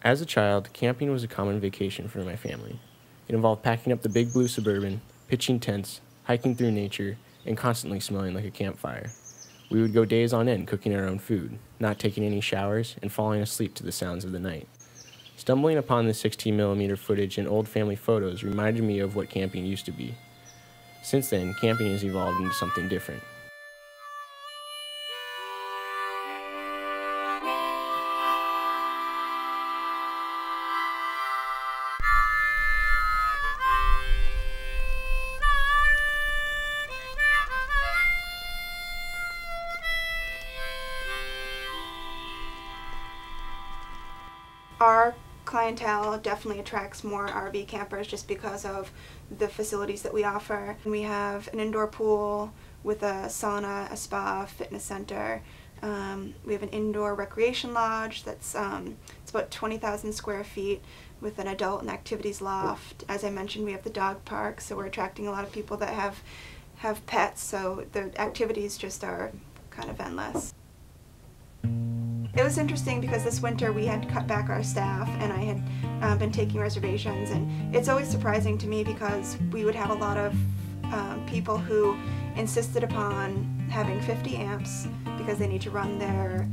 As a child, camping was a common vacation for my family. It involved packing up the big blue Suburban, pitching tents, hiking through nature, and constantly smelling like a campfire. We would go days on end cooking our own food, not taking any showers, and falling asleep to the sounds of the night. Stumbling upon the 16mm footage and old family photos reminded me of what camping used to be. Since then, camping has evolved into something different. Our clientele definitely attracts more RV campers just because of the facilities that we offer. We have an indoor pool with a sauna, a spa, fitness center. We have an indoor recreation lodge that's it's about 20,000 square feet with an adult and activities loft. As I mentioned, we have the dog park, so we're attracting a lot of people that have pets, so the activities just are kind of endless. It was interesting because this winter we had to cut back our staff, and I had been taking reservations, and it's always surprising to me because we would have a lot of people who insisted upon having 50 amps because they need to run their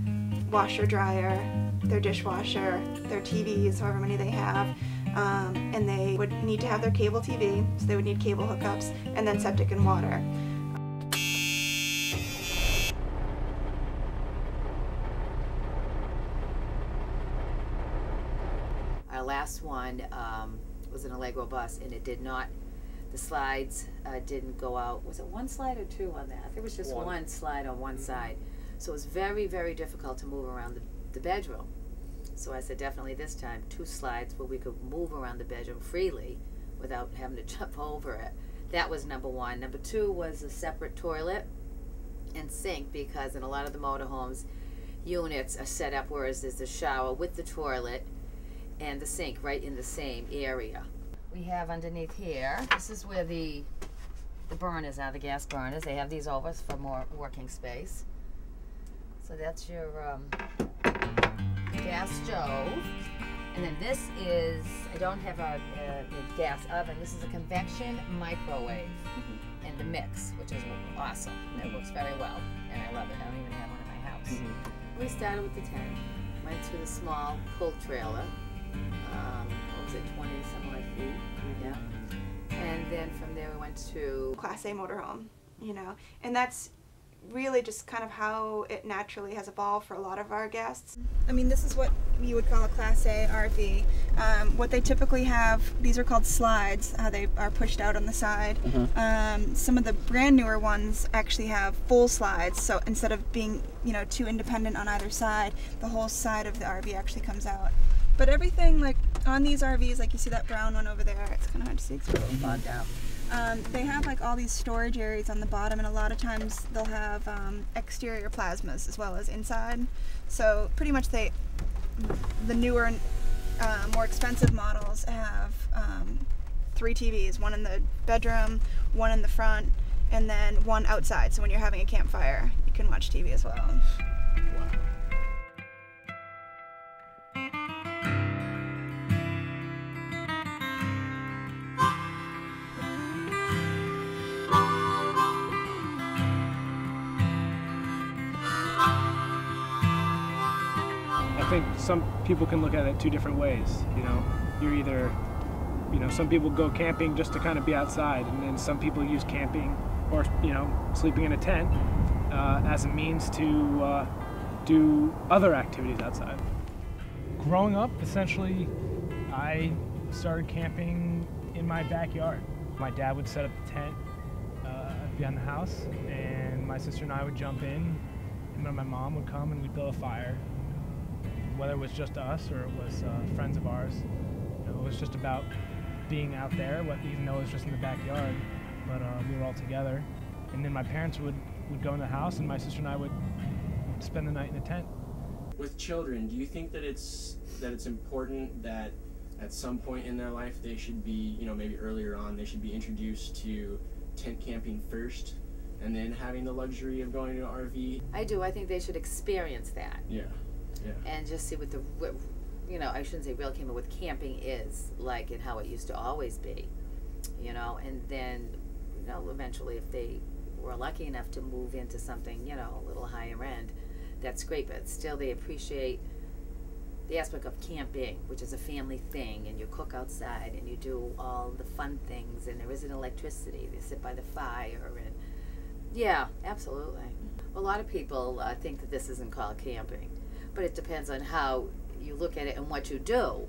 washer dryer, their dishwasher, their TVs, however many they have, and they would need to have their cable TV, so they would need cable hookups, and then septic and water. Our last one was an Allegro bus, and it did not, the slides didn't go out. Was it one slide or two on that? There was just one slide on one side. So it was very, very difficult to move around the bedroom. So I said definitely this time 2 slides where we could move around the bedroom freely without having to jump over it. That was number 1. Number 2 was a separate toilet and sink, because in a lot of the motorhomes, units are set up whereas there's a shower with the toilet and the sink right in the same area. We have underneath here, this is where the burners are, the gas burners. They have these over for more working space. So that's your gas stove. And then this is, I don't have a gas oven, this is a convection microwave in the mix, which is awesome. And it works very well, and I love it. I don't even have one in my house. We started with the tent, went to the small pull trailer. What was it, 20 some odd feet? Yeah. And then from there we went to Class A motorhome, you know, and that's really just kind of how it naturally has evolved for a lot of our guests. I mean, this is what you would call a Class A RV. What they typically have, these are called slides, they are pushed out on the side. Some of the brand newer ones actually have full slides, so instead of being, you know, 2 independent on either side, the whole side of the RV actually comes out. But everything, like on these RVs, like you see that brown one over there, it's kind of hard to see, it's a little fogged out. They have like all these storage areas on the bottom, and a lot of times they'll have exterior plasmas as well as inside. So pretty much the newer, more expensive models have 3 TVs, one in the bedroom, one in the front, and then one outside. So when you're having a campfire, you can watch TV as well. I think some people can look at it 2 different ways. You know, you're either, you know, some people go camping just to kind of be outside, and then some people use camping or, you know, sleeping in a tent as a means to do other activities outside. Growing up, essentially, I started camping in my backyard. My dad would set up the tent behind the house, and my sister and I would jump in, and then my mom would come and we'd build a fire. Whether it was just us or it was friends of ours, you know, it was just about being out there, even though it was just in the backyard, but we were all together. And then my parents would go in the house, and my sister and I would spend the night in a tent. With children, do you think that it's important that at some point in their life they should be, you know, maybe earlier on, they should be introduced to tent camping first and then having the luxury of going to an RV? I do. I think they should experience that. Yeah. And just see what you know, I shouldn't say real camping, what camping is like and how it used to always be, you know, and then, you know, eventually if they were lucky enough to move into something, you know, a little higher end, that's great, but still they appreciate the aspect of camping, which is a family thing, and you cook outside and you do all the fun things, and there isn't electricity, they sit by the fire, and yeah, absolutely. A lot of people think that this isn't called camping, but it depends on how you look at it and what you do.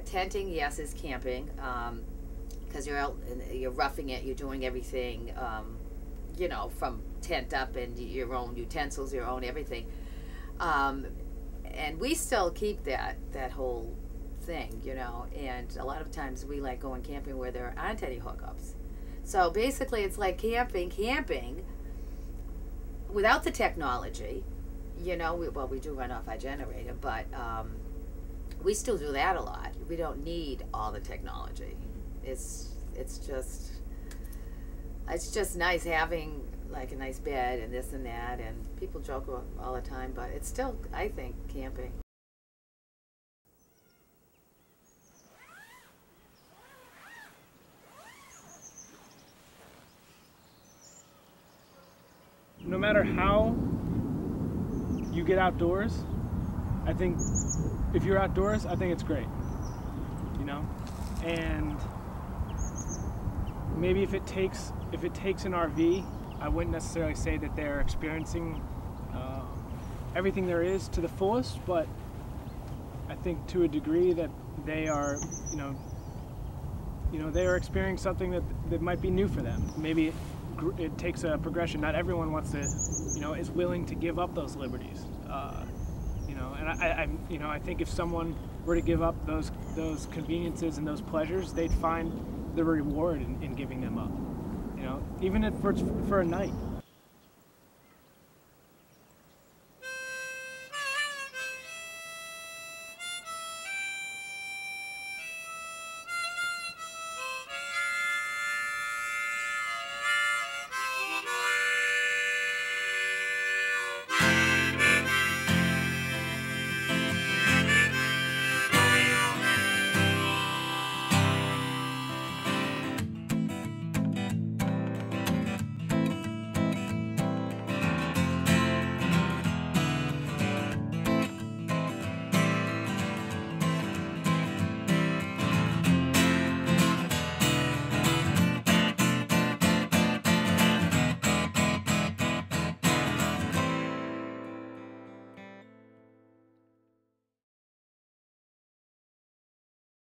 Tenting, yes, is camping, because you're out and you're roughing it, you're doing everything, you know, from tent up and your own utensils, your own everything. And we still keep that whole thing, you know, and a lot of times we like going camping where there aren't any hookups. So basically it's like camping without the technology, you know. We do run off our generator, but we still do that a lot. We don't need all the technology. It's just nice having like a nice bed and this and that, and people joke all the time, but it's still, I think, camping. No matter how you get outdoors, I think if you're outdoors, I think it's great, you know. And maybe if it takes an RV, I wouldn't necessarily say that they're experiencing everything there is to the fullest, but I think to a degree that they are, you know, they are experiencing something that might be new for them. Maybe it takes a progression. Not everyone wants to, you know, is willing to give up those liberties. You know, and I think if someone were to give up those conveniences and those pleasures, they'd find the reward in giving them up. You know, even if it's for a night.